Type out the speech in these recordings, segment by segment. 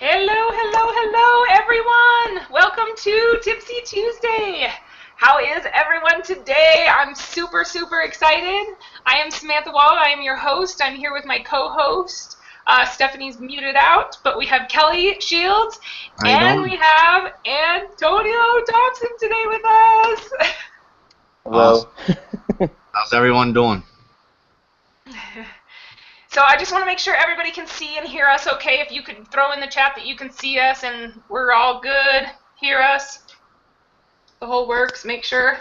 Hello, hello, hello, everyone! Welcome to Tipsy Tuesday. How is everyone today? I'm super, super excited. I am Samantha Wall. I am your host. I'm here with my co-host. Stephanie's muted out, but we have Kelly Shields How you and doing? we have Antonio Thompson today with us. Awesome. Hello. How's everyone doing? So I just want to make sure everybody can see and hear us okay. If you could throw in the chat that you can see us and we're all good, hear us. The whole works, make sure.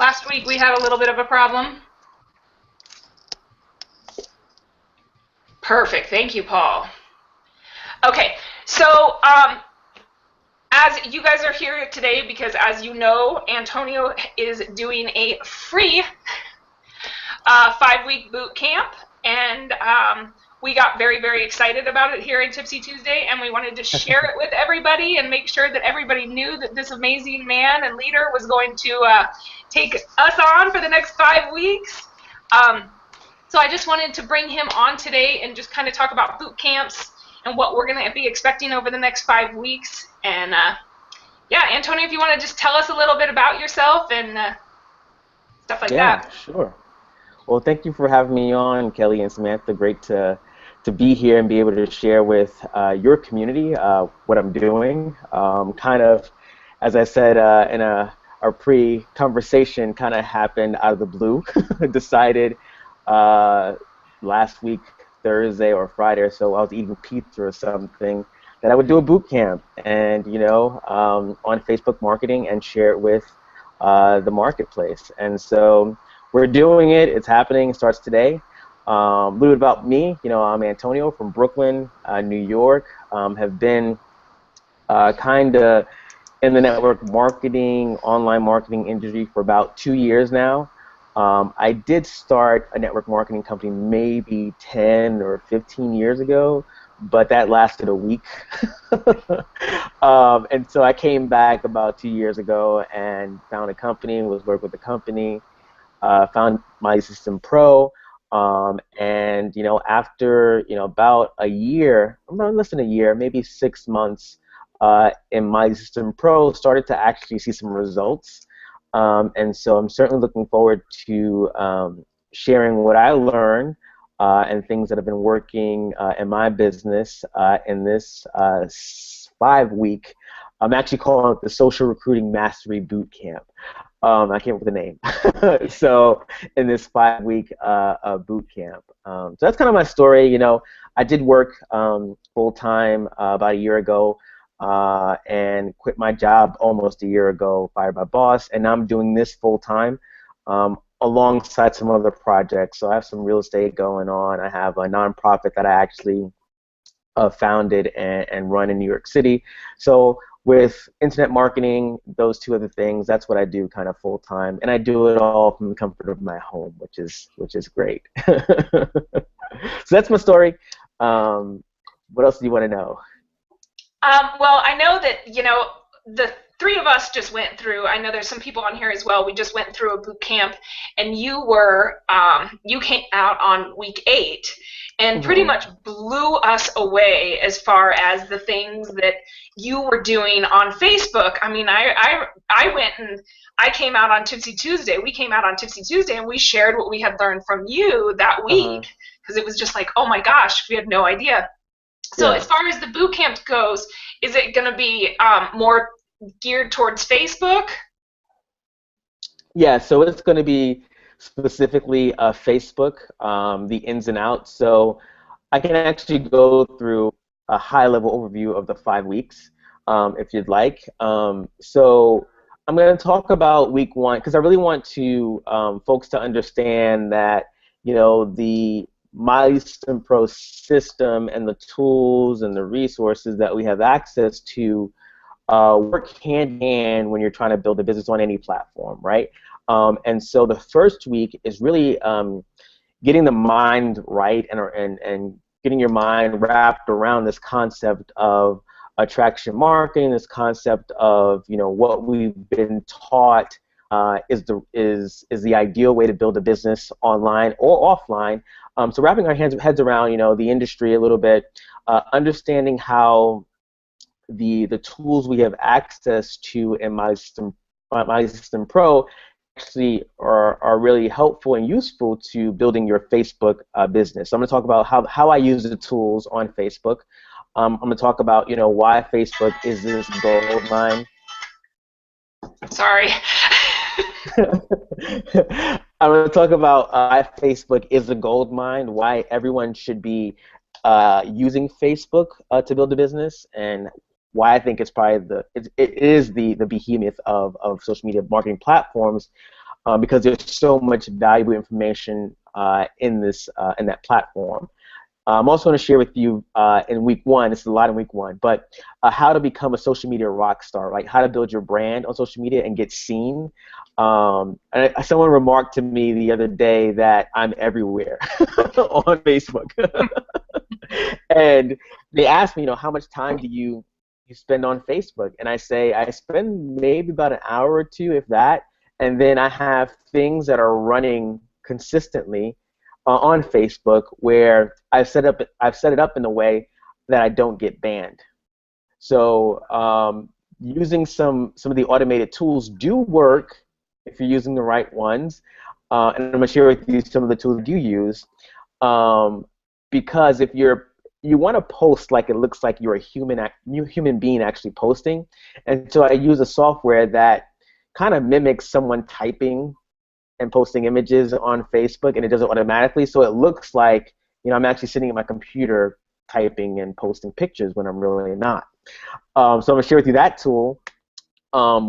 Last week we had a little bit of a problem. Perfect, thank you, Paul. Okay, so as you guys are here today, because as you know, Antonio is doing a free 5-week boot camp, and we got very, very excited about it here at Tipsy Tuesday, and we wanted to share it with everybody and make sure that everybody knew that this amazing man and leader was going to take us on for the next 5 weeks. So I just wanted to bring him on today and just kind of talk about boot camps and what we're going to be expecting over the next 5 weeks. And yeah, Antonio, if you want to just tell us a little bit about yourself and stuff like that. Yeah, sure. Well, thank you for having me on, Kelly and Samantha. Great to be here and be able to share with your community what I'm doing. Kind of, as I said in our pre-conversation, kind of happened out of the blue. Decided last week, Thursday or Friday or so, I was eating pizza or something, that I would do a boot camp and, on Facebook marketing and share it with the marketplace. And so we're doing it. It's happening. It starts today. A little bit about me. I'm Antonio from Brooklyn, New York. Have been kind of in the network marketing, online marketing industry for about 2 years now. I did start a network marketing company maybe 10 or 15 years ago, but that lasted a week. And so I came back about 2 years ago and found a company, was working with the company, found My System Pro, and after about a year, less than a year, maybe 6 months in My System Pro, started to actually see some results. And so I'm certainly looking forward to sharing what I learned and things that have been working in my business in this 5-week. I'm actually calling it the Social Recruiting Mastery Boot Camp. I came up with a name. So in this 5-week boot camp. So that's kind of my story. I did work full-time about a year ago. And quit my job almost a year ago, fired my boss, and now I'm doing this full-time alongside some other projects. So I have some real estate going on. I have a nonprofit that I actually founded and run in New York City. So with internet marketing, those two other things, that's what I do kind of full-time, and I do it all from the comfort of my home, which is great. So that's my story. What else do you want to know? Well, I know that, the three of us just went through, I know there's some people on here as well, we just went through a boot camp, and you came out on week 8 and pretty much blew us away as far as the things that you were doing on Facebook. I mean, I went and I came out on Tipsy Tuesday. We came out on Tipsy Tuesday, and we shared what we had learned from you that week, because it was just like, oh my gosh, we had no idea. So as far as the boot camp goes, is it going to be more geared towards Facebook? Yeah, so it's going to be specifically Facebook, the ins and outs. So I can actually go through a high-level overview of the 5 weeks, if you'd like. So I'm going to talk about week 1 because I really want to folks to understand that the My System Pro system and the tools and the resources that we have access to work hand in hand when you're trying to build a business on any platform, right? And so the first week is really getting the mind right and getting your mind wrapped around this concept of attraction marketing, this concept of what we've been taught is the ideal way to build a business online or offline. So wrapping our heads around, the industry a little bit, understanding how the tools we have access to in My System Pro actually are really helpful and useful to building your Facebook business. So I'm going to talk about how I use the tools on Facebook. I'm going to talk about why Facebook is this gold mine. Sorry. I'm going to talk about why Facebook is a gold mine, why everyone should be using Facebook to build a business, and why I think it's probably it is the behemoth of social media marketing platforms, because there's so much valuable information in that platform. I'm also going to share with you in week one, this is a lot in week one, but how to become a social media rock star, like how to build your brand on social media and get seen. And someone remarked to me the other day that I'm everywhere on Facebook. And they asked me, how much time do you spend on Facebook? And I say I spend maybe about an hour or two, if that, and then I have things that are running consistently on Facebook where I've set it up in a way that I don't get banned. So using some of the automated tools do work if you're using the right ones, and I'm going to share with you some of the tools that you use, because if you want to post like it looks like you're a human being actually posting, and so I use a software that kind of mimics someone typing and posting images on Facebook, and it does it automatically, so it looks like I'm actually sitting at my computer typing and posting pictures when I'm really not. So I'm going to share with you that tool.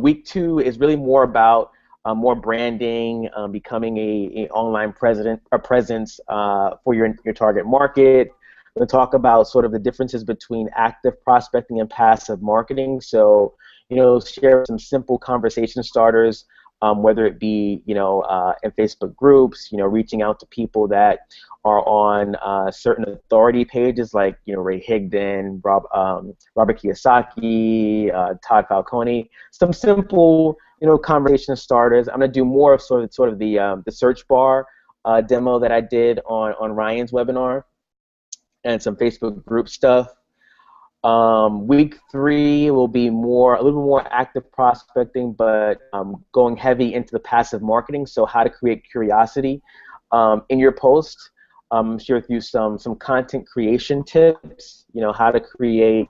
Week 2 is really more about more branding, becoming a online presence for your target market. I'm going to talk about sort of the differences between active prospecting and passive marketing. So, share some simple conversation starters, whether it be, in Facebook groups, reaching out to people that are on certain authority pages like, Ray Higdon, Robert Kiyosaki, Todd Falcone. Some simple, conversation starters. I'm going to do more of sort of the search bar demo that I did on Ryan's webinar, and some Facebook group stuff. Week 3 will be a little bit more active prospecting, but going heavy into the passive marketing. So how to create curiosity in your post. Share with you some content creation tips. How to create.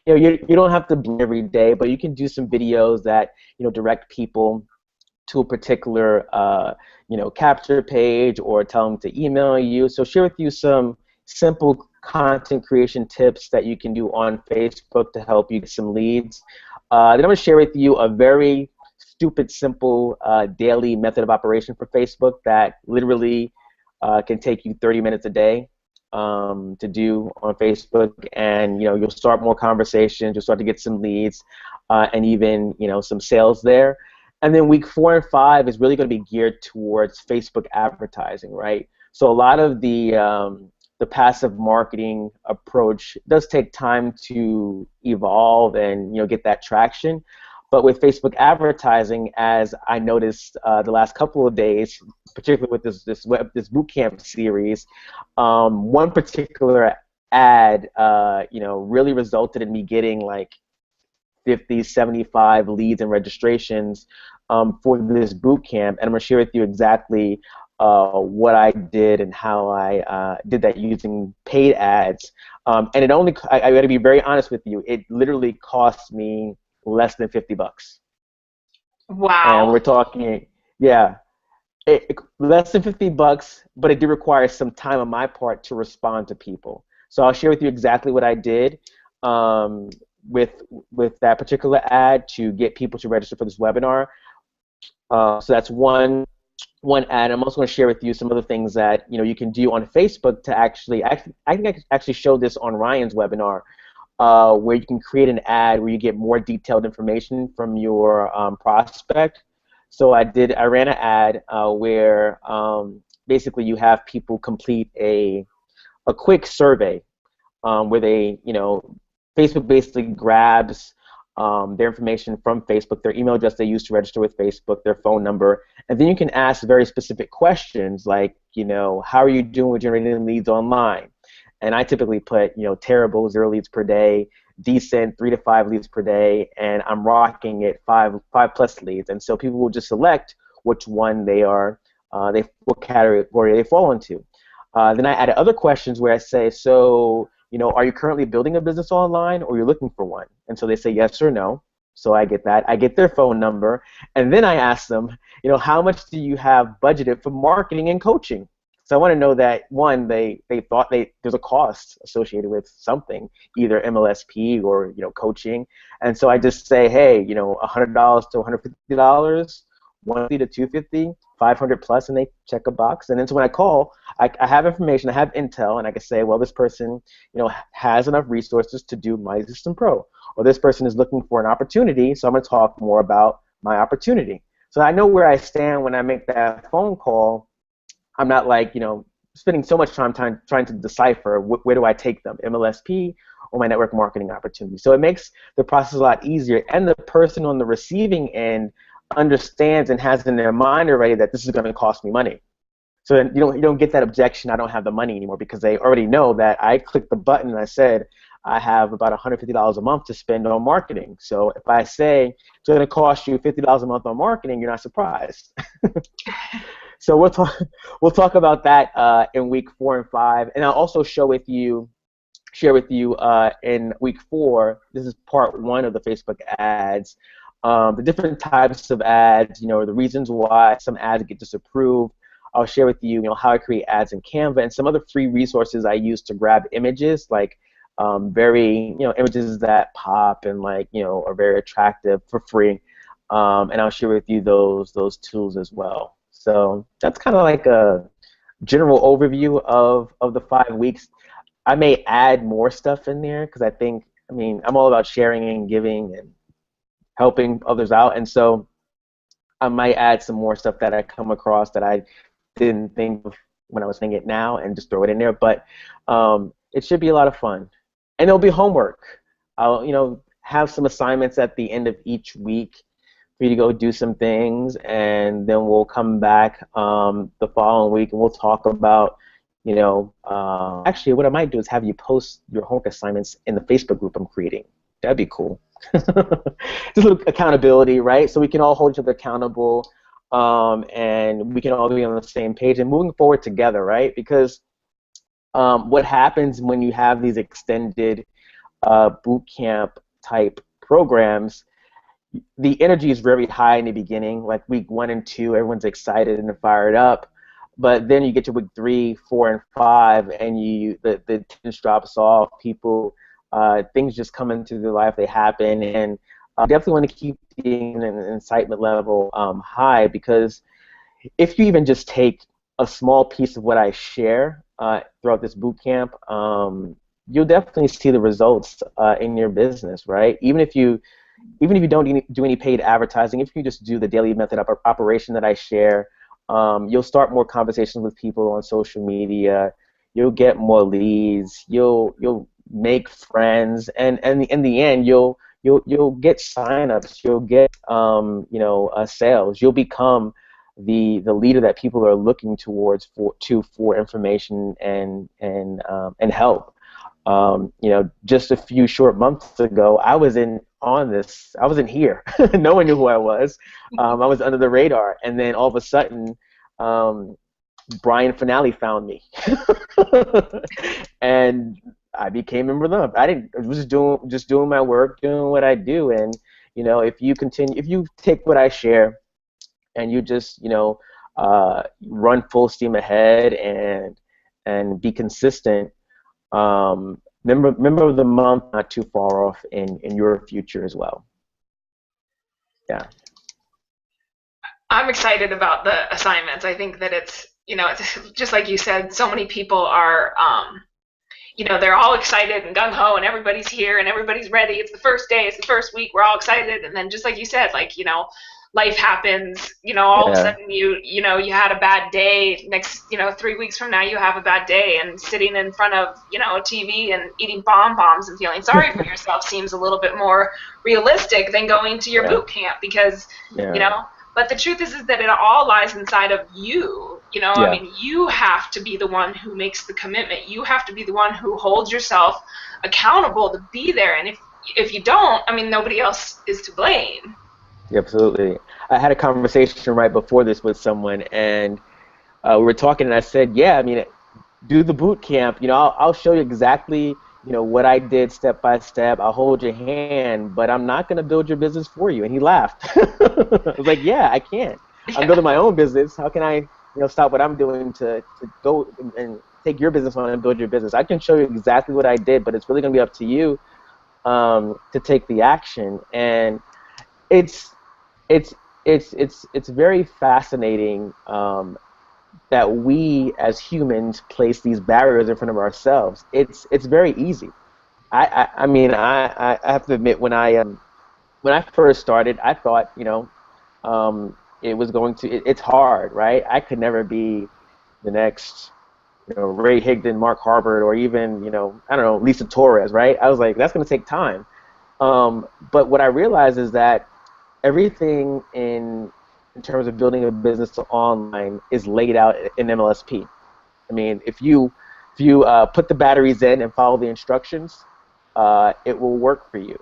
You don't have to blog every day, but you can do some videos that direct people to a particular capture page, or tell them to email you. So share with you some simple content creation tips that you can do on Facebook to help you get some leads. Then I'm going to share with you a very stupid, simple daily method of operation for Facebook that literally can take you 30 minutes a day to do on Facebook, and you'll start more conversations, you'll start to get some leads, and even some sales there. And then week 4 and 5 is really going to be geared towards Facebook advertising, right? So a lot of the passive marketing approach does take time to evolve and get that traction. But with Facebook advertising, as I noticed the last couple of days, particularly with this bootcamp series, one particular ad really resulted in me getting like 50, 75 leads and registrations for this bootcamp, and I'm going to share with you exactly what I did and how I did that using paid ads. And it only, I got to be very honest with you, it literally cost me less than $50. Wow. And we're talking, yeah, less than $50, but it did require some time on my part to respond to people. So I'll share with you exactly what I did with that particular ad to get people to register for this webinar. So that's one ad. I'm also going to share with you some other things that you can do on Facebook to actually I think I actually showed this on Ryan's webinar, where you can create an ad where you get more detailed information from your prospect. So I ran an ad where basically you have people complete a quick survey where they Facebook basically grabs their information from Facebook, their email address they use to register with Facebook, their phone number, and then you can ask very specific questions like, how are you doing with generating leads online? And I typically put, terrible, 0 leads per day, decent, 3 to 5 leads per day, and I'm rocking it 5 plus leads. And so people will just select which one they are, what category they fall into. Then I added other questions where I say, so, are you currently building a business online or you're looking for one? And so they say yes or no. So I get that. I get their phone number. And then I ask them, how much do you have budgeted for marketing and coaching? So I want to know that, one, they thought there's a cost associated with something, either MLSP or, coaching. And so I just say, hey, $100 to $150, $150 to $250, 500 plus, and they check a box. And then so when I call, I have information, I have intel, and I can say, well, this person, has enough resources to do My System Pro, or this person is looking for an opportunity, so I'm going to talk more about my opportunity. So I know where I stand when I make that phone call. I'm not like, spending so much time trying to decipher where do I take them, MLSP or my network marketing opportunity. So it makes the process a lot easier, and the person on the receiving end understands and has in their mind already that this is going to cost me money. So then you don't get that objection, I don't have the money anymore, because they already know that I clicked the button and I said I have about $150 a month to spend on marketing. So if I say it's going to cost you $50 a month on marketing, you're not surprised. So we'll talk about that in week 4 and 5, and I'll also share with you in week 4. This is part 1 of the Facebook ads. The different types of ads, the reasons why some ads get disapproved. I'll share with you, how I create ads in Canva, and some other free resources I use to grab images, like images that pop and are very attractive for free. And I'll share with you those tools as well. So that's kind of like a general overview of the 5 weeks. I may add more stuff in there because I'm all about sharing and giving and helping others out, and so I might add some more stuff that I come across that I didn't think of when I was thinking it now, and just throw it in there. But it should be a lot of fun, and it'll be homework. I'll have some assignments at the end of each week for you to go do some things, and then we'll come back the following week and we'll talk about actually what I might do is have you post your homework assignments in the Facebook group I'm creating. That'd be cool. Just a little accountability, right? So we can all hold each other accountable, and we can all be on the same page and moving forward together, right? Because what happens when you have these extended boot camp type programs, the energy is very high in the beginning, like week 1 and 2, everyone's excited and fired up. But then you get to week 3, 4, and 5, and the tension drops off. People, things just come into their life, they happen, and definitely want to keep the excitement level high, because if you even just take a small piece of what I share throughout this boot camp, you'll definitely see the results in your business, right? Even if you don't do any paid advertising, if you just do the daily method of operation that I share, you'll start more conversations with people on social media. You'll get more leads. You'll make friends, and in the end, you'll get signups. You'll get sales. You'll become the leader that people are looking towards for information and help. Just a few short months ago, I wasn't here. No one knew who I was. I was under the radar, and then all of a sudden, Brian Finale found me, and I became a member of them. I was just doing my work, doing what I do, and if you take what I share, and you just run full steam ahead and be consistent. Member of the month, not too far off in your future as well. Yeah. I'm excited about the assignments. I think that it's just like you said, so many people are, they're all excited and gung-ho, and everybody's here and everybody's ready. It's the first day, it's the first week, we're all excited. And then just like you said, life happens, all of a Yeah. sudden you had a bad day. Next, 3 weeks from now you have a bad day, and sitting in front of, a TV and eating bonbons and feeling sorry for yourself seems a little bit more realistic than going to your Yeah. boot camp because, you Yeah. know, but the truth is that it all lies inside of you. I Yeah. mean, you have to be the one who makes the commitment. You have to be the one who holds yourself accountable to be there. And if you don't, I mean, nobody else is to blame. Yeah, absolutely. I had a conversation right before this with someone, and we were talking, and I said, "Yeah, I mean, do the boot camp. I'll show you exactly, what I did step by step. I'll hold your hand, but I'm not going to build your business for you." And he laughed. I was like, "Yeah, I can't. I'm Yeah. building my own business. How can I, stop what I'm doing to go and take your business on and build your business? I can show you exactly what I did, but it's really going to be up to you to take the action." And it's it's it's very fascinating that we as humans place these barriers in front of ourselves. It's very easy. I mean I have to admit when I first started I thought it was going to it's hard, right? I could never be the next Ray Higdon, Mark Harvard, or even I don't know, Lisa Torres, right? I was like, that's going to take time. But what I realized is that everything in terms of building a business online is laid out in MLSP. I mean, if you put the batteries in and follow the instructions, it will work for you.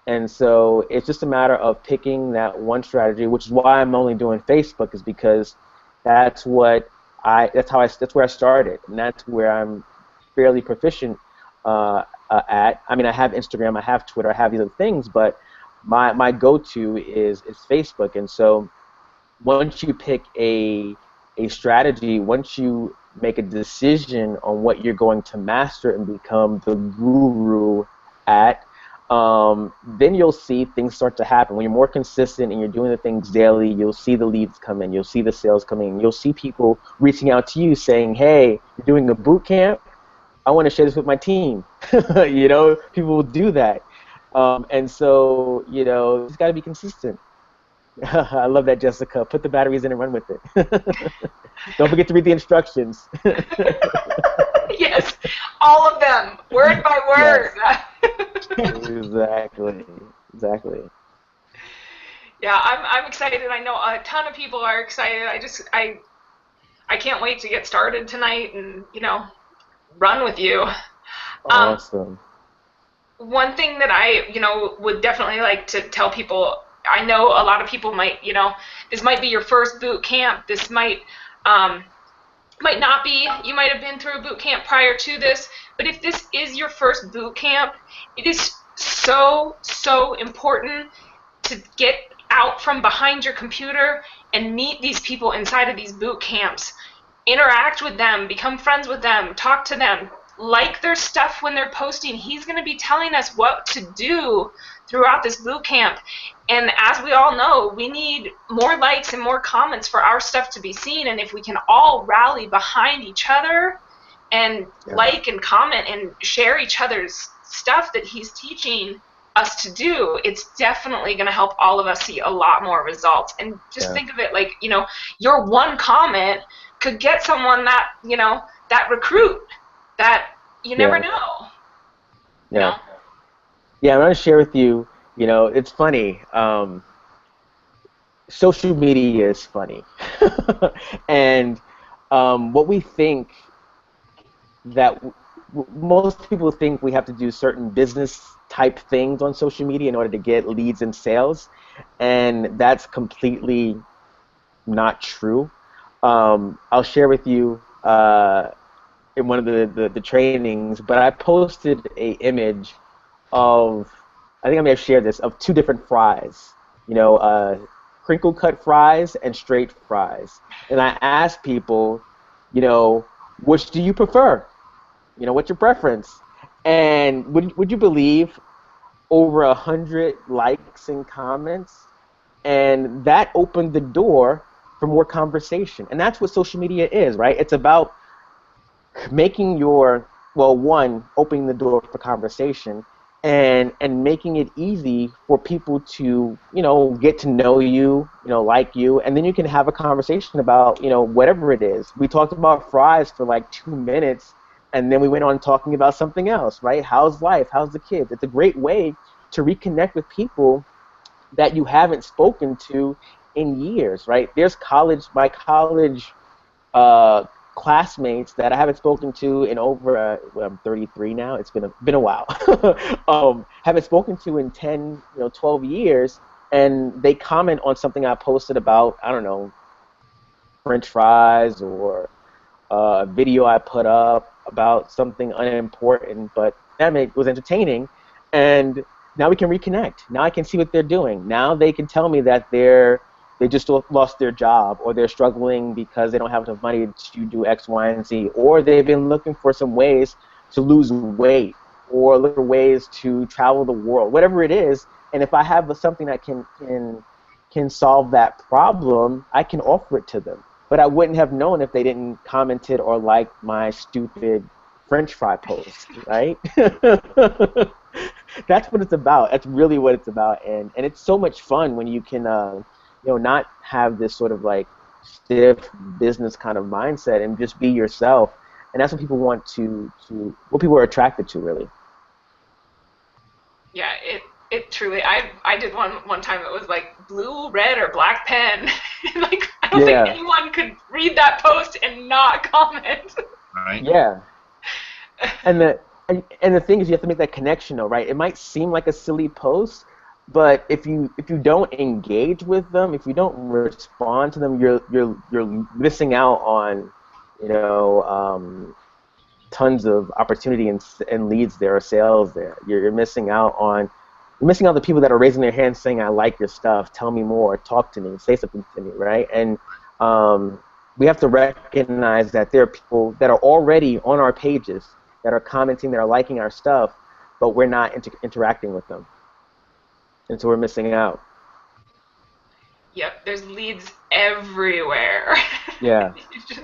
And so it's just a matter of picking that one strategy, which is why I'm only doing Facebook, is because that's that's where I started, and that's where I'm fairly proficient at. I mean, I have Instagram, I have Twitter, I have these other things, but my go-to is Facebook. And so once you pick a strategy, once you make a decision on what you're going to master and become the guru at, then you'll see things start to happen. When you're more consistent and you're doing the things daily, you'll see the leads come in, you'll see the sales come in, you'll see people reaching out to you saying, "Hey, you're doing a boot camp? I want to share this with my team." People will do that. And so, you just got to be consistent. I love that, Jessica. Put the batteries in and run with it. Don't forget to read the instructions. Yes, all of them, word by Yes, word. exactly, exactly. Yeah, I'm excited. I know a ton of people are excited. I can't wait to get started tonight and run with you. Um, Awesome. One thing that I would definitely like to tell people. I know a lot of people might this might be your first boot camp. This might not be. You might have been through a boot camp prior to this, but if this is your first boot camp, it is so important to get out from behind your computer and meet these people inside of these boot camps. Interact with them, become friends with them, talk to them, like their stuff when they're posting. He's going to be telling us what to do throughout this boot camp. And as we all know, we need more likes and more comments for our stuff to be seen. And if we can all rally behind each other and Yeah. like and comment and share each other's stuff that he's teaching us to do, it's definitely going to help all of us see a lot more results. And just Yeah. think of it like, your one comment could get someone that recruit that you never Yeah. know. Yeah. Yeah, I'm going to share with you, it's funny. Social media is funny. And what we think that most people think we have to do certain business type things on social media in order to get leads and sales, and that's completely not true. I'll share with you in one of the trainings, but I posted a image of, I think I may have shared this, of two different fries, crinkle cut fries and straight fries. And I asked people, which do you prefer? What's your preference? And would you believe over 100 likes and comments? And that opened the door for more conversation. And that's what social media is, right? It's about making opening the door for conversation, and making it easy for people to, get to know you, like you, and then you can have a conversation about, whatever it is. We talked about fries for like 2 minutes, and then we went on talking about something else, right? How's life? How's the kids? It's a great way to reconnect with people that you haven't spoken to in years, right? There's my college uh, classmates that I haven't spoken to in over, well, I'm 33 now. It's been a while. Haven't spoken to in 10, 12 years, and they comment on something I posted about, I don't know, French fries, or a video I put up about something unimportant, but damn, it was entertaining, and now we can reconnect. Now I can see what they're doing. Now they can tell me that they just lost their job, or they're struggling because they don't have enough money to do X, Y, and Z, or they've been looking for some ways to lose weight, or look for ways to travel the world, whatever it is. And if I have something that can solve that problem, I can offer it to them. But I wouldn't have known if they didn't commented or liked my stupid French fry post, right? That's what it's about. That's really what it's about, and it's so much fun when you can, not have this sort of like stiff business kind of mindset and just be yourself. And that's what people want what people are attracted to, really. Yeah, it truly. I did one time. It was like blue, red, or black pen. Like I don't think Yeah. anyone could read that post and not comment. All right. Yeah. And the thing is, you have to make that connection, though, right? It might seem like a silly post, but if you don't engage with them, if you don't respond to them, you're missing out on, tons of opportunity and leads there, or sales there. You're missing out on the people that are raising their hands saying, "I like your stuff. Tell me more. Talk to me. Say something to me." Right? And we have to recognize that there are people that are already on our pages, that are commenting, that are liking our stuff, but we're not interacting with them, and so we're missing out. Yep, there's leads everywhere. Yeah, You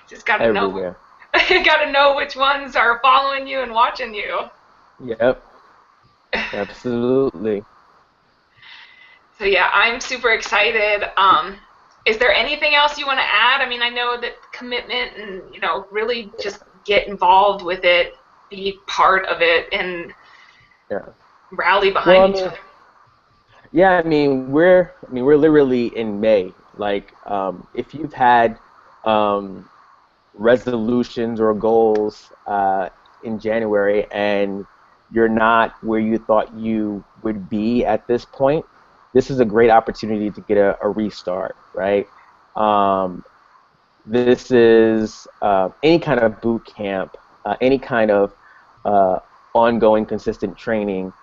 just gotta know everywhere. you gotta know which ones are following you and watching you. Yep, absolutely. So yeah, I'm super excited. Is there anything else you want to add? I mean, I know that commitment and really just get involved with it, be part of it, and Yeah. rally Well, I behind each mean, other. yeah, we're literally in May. Like, if you've had um, resolutions or goals in January, and you're not where you thought you would be at this point, this is a great opportunity to get a restart, right? Um, this is any kind of boot camp, any kind of uh, ongoing, consistent training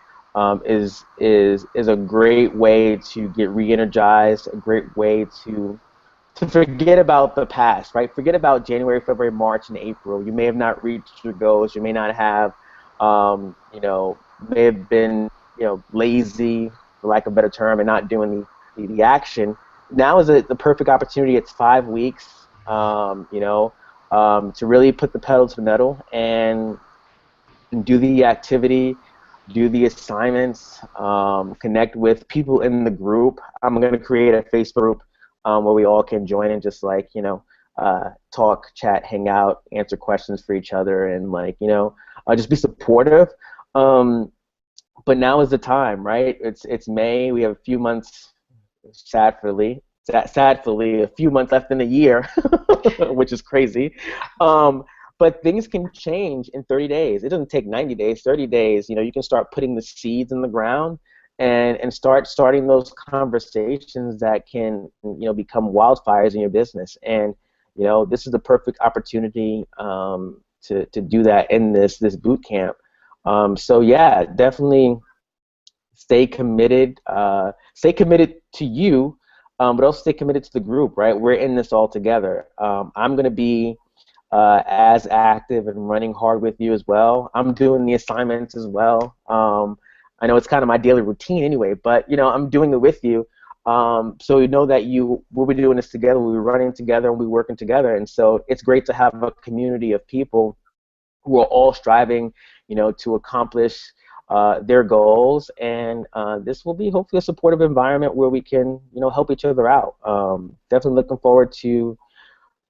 is a great way to get re-energized, a great way to forget about the past, right? Forget about January, February, March, and April. You may have not reached your goals. You may not have, may have been, lazy, for lack of a better term, and not doing the action. Now is the perfect opportunity. It's 5 weeks, to really put the pedal to the metal and do the activity, do the assignments, connect with people in the group. I'm going to create a Facebook group where we all can join and just talk, chat, hang out, answer questions for each other, and just be supportive. But now is the time, right? It's May. We have a few months, sadly, a few months left in the year, which is crazy. But things can change in 30 days. It doesn't take 90 days, 30 days. You can start putting the seeds in the ground and starting those conversations that can, become wildfires in your business. And, this is the perfect opportunity to do that in this boot camp. So yeah, definitely stay committed. Stay committed to you, but also stay committed to the group, right? We're in this all together. I'm going to be as active and running hard with you as well. I'm doing the assignments as well. I know it's kind of my daily routine anyway, but I'm doing it with you. So you know that we'll be doing this together. We'll be running together and we'll be working together. And so it's great to have a community of people who are all striving, to accomplish their goals, and this will be hopefully a supportive environment where we can, help each other out. Definitely looking forward to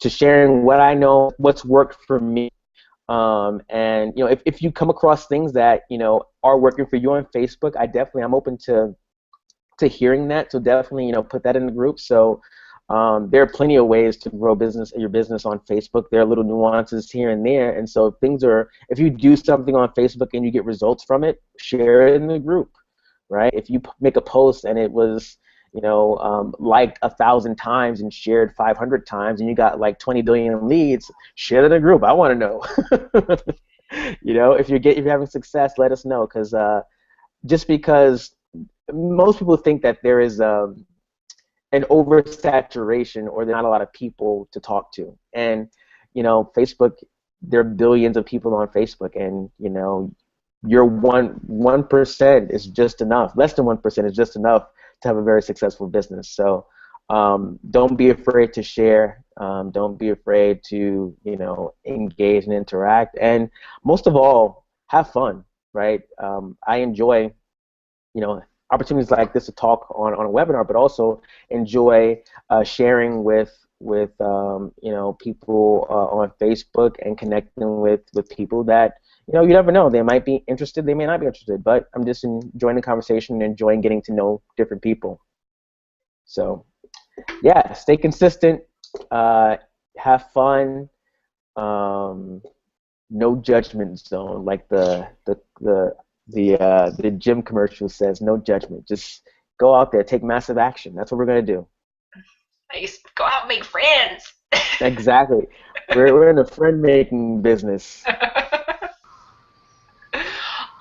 sharing what I know, what's worked for me. And if you come across things that are working for you on Facebook, I'm open to hearing that. So definitely put that in the group. So there are plenty of ways to grow your business on Facebook. There are little nuances here and there, and so if you do something on Facebook and you get results from it, share it in the group, right? If you make a post and it was liked 1,000 times and shared 500 times, and you got like 20 billion leads, share it in a group. I want to know. If you're having success, let us know, because just because most people think that there is an oversaturation or there's not a lot of people to talk to, and Facebook, there are billions of people on Facebook, and your 1% is just enough. Less than 1% is just enough to have a very successful business. So don't be afraid to share. Don't be afraid to engage and interact, and most of all, have fun. Right? I enjoy opportunities like this to talk on a webinar, but also enjoy sharing with people on Facebook and connecting with people that you never know. They might be interested, they may not be interested, but I'm just enjoying the conversation and enjoying getting to know different people. So yeah, stay consistent, have fun, no judgment zone, like the gym commercial says. No judgment. Just go out there, take massive action. That's what we're gonna do. Nice. Go out and make friends. Exactly. We're in a friend-making business.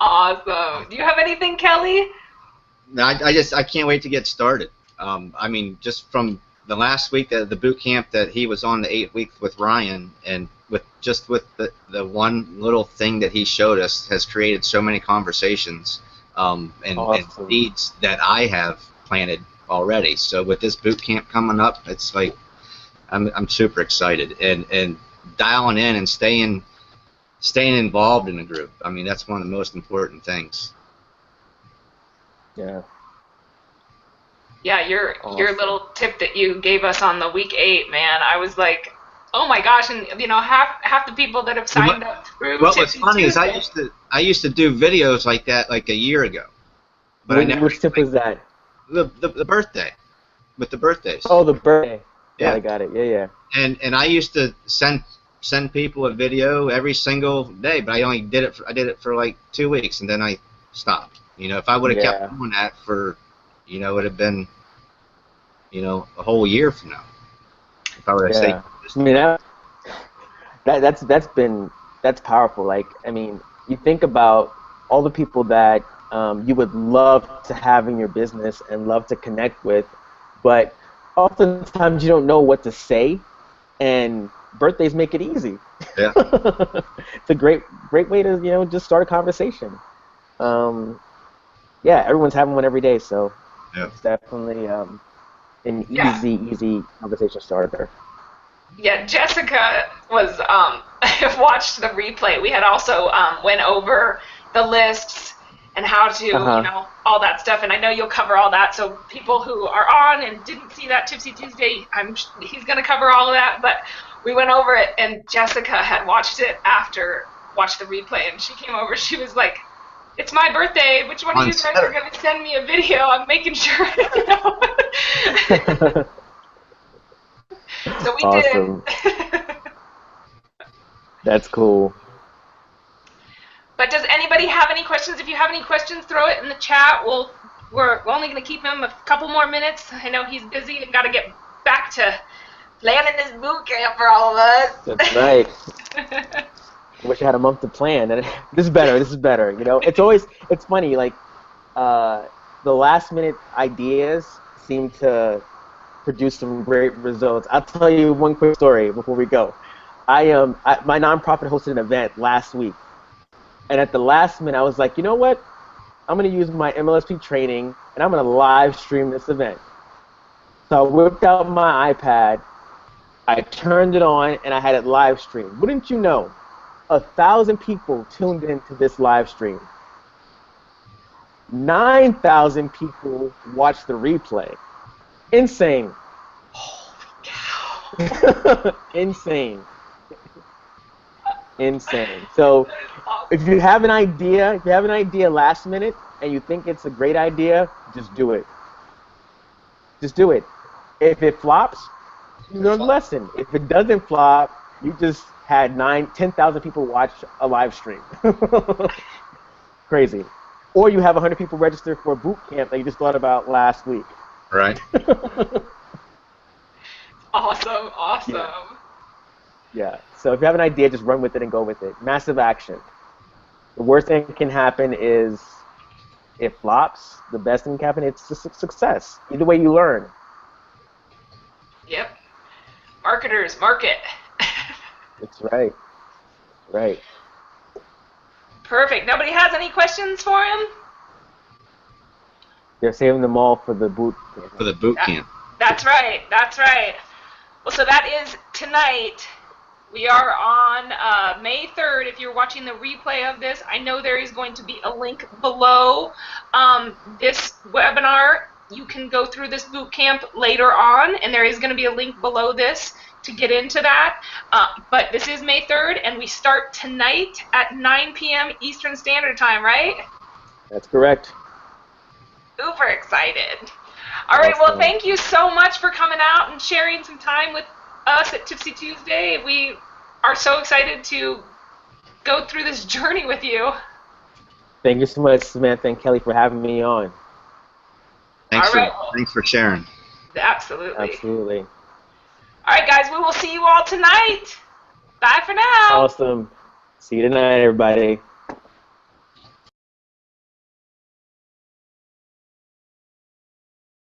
Awesome. Do you have anything, Kelly? No, I can't wait to get started. I mean, just from the last week, the boot camp that he was on, the 8 weeks with Ryan, and with the one little thing that he showed us has created so many conversations and seeds that I have planted already. So with this boot camp coming up, it's like I'm super excited, and dialing in and staying involved in the group. I mean, that's one of the most important things. Yeah. Yeah, your little tip that you gave us on the week 8, man, I was like, oh my gosh, and half the people that have signed up through. What was funny is I used to do videos like that like a year ago, but which tip was that? The birthday, with the birthdays. Oh, the birthday. Yeah, I got it. Yeah. And I used to send people a video every single day, but I did it for like 2 weeks, and then I stopped. If I would have kept doing that for, it would have been, a whole year from now. If I would have stayed. I mean, that's powerful. Like, I mean, you think about all the people that you would love to have in your business and love to connect with, but oftentimes you don't know what to say, and birthdays make it easy. Yeah. It's a great way to just start a conversation. Yeah, everyone's having one every day, so it's definitely an easy conversation starter. Yeah, Jessica was watched the replay. We had also went over the lists and how to all that stuff, and I know you'll cover all that. So people who are on and didn't see that Tipsy Tuesday, he's going to cover all of that. But we went over it, and Jessica had watched the replay, and she came over. She was like, "It's my birthday. Which one of you guys are going to send me a video? I'm making sure." So we awesome. did. That's cool. But does anybody have any questions? If you have any questions, throw it in the chat. We're only going to keep him a couple more minutes. I know he's busy and got to get back to planning this boot camp for all of us. That's right. I wish I had a month to plan. This is better. It's funny. Like the last minute ideas seem to produce some great results. I'll tell you one quick story before we go. My nonprofit hosted an event last week, and at the last minute, I was like, you know what? I'm going to use my MLSP training, and I'm going to live stream this event. So I whipped out my iPad, I turned it on, and I had it live streamed. Wouldn't you know, 1,000 people tuned into this live stream. 9,000 people watched the replay. Insane. Insane. Insane. So if you have an idea, last minute and you think it's a great idea, just do it. Just do it. If it flops, you learn the lesson. If it doesn't flop, you just had 10,000 people watch a live stream. Crazy. Or you have 100 people register for a boot camp that you just thought about last week. Right. Awesome, awesome. Yeah. So if you have an idea, just run with it and go with it. Massive action. The worst thing that can happen is it flops. The best thing that can happen is a success. Either way, you learn. Yep. Marketers, market. That's right. Right. Perfect. Nobody has any questions for him? They're saving them all for the boot camp. For the boot camp. That's right. That's right. Well, so that is tonight. We are on May 3rd. If you're watching the replay of this, I know there is going to be a link below this webinar. You can go through this boot camp later on, and there is going to be a link below this to get into that. But this is May 3rd, and we start tonight at 9 p.m. Eastern Standard Time, right? That's correct. Super excited. All right, well, thank you so much for coming out and sharing some time with us at Tipsy Tuesday. We are so excited to go through this journey with you. Thank you so much, Samantha and Kelly, for having me on. Thanks for sharing. Absolutely. Absolutely. All right, guys, we will see you all tonight. Bye for now. Awesome. See you tonight, everybody.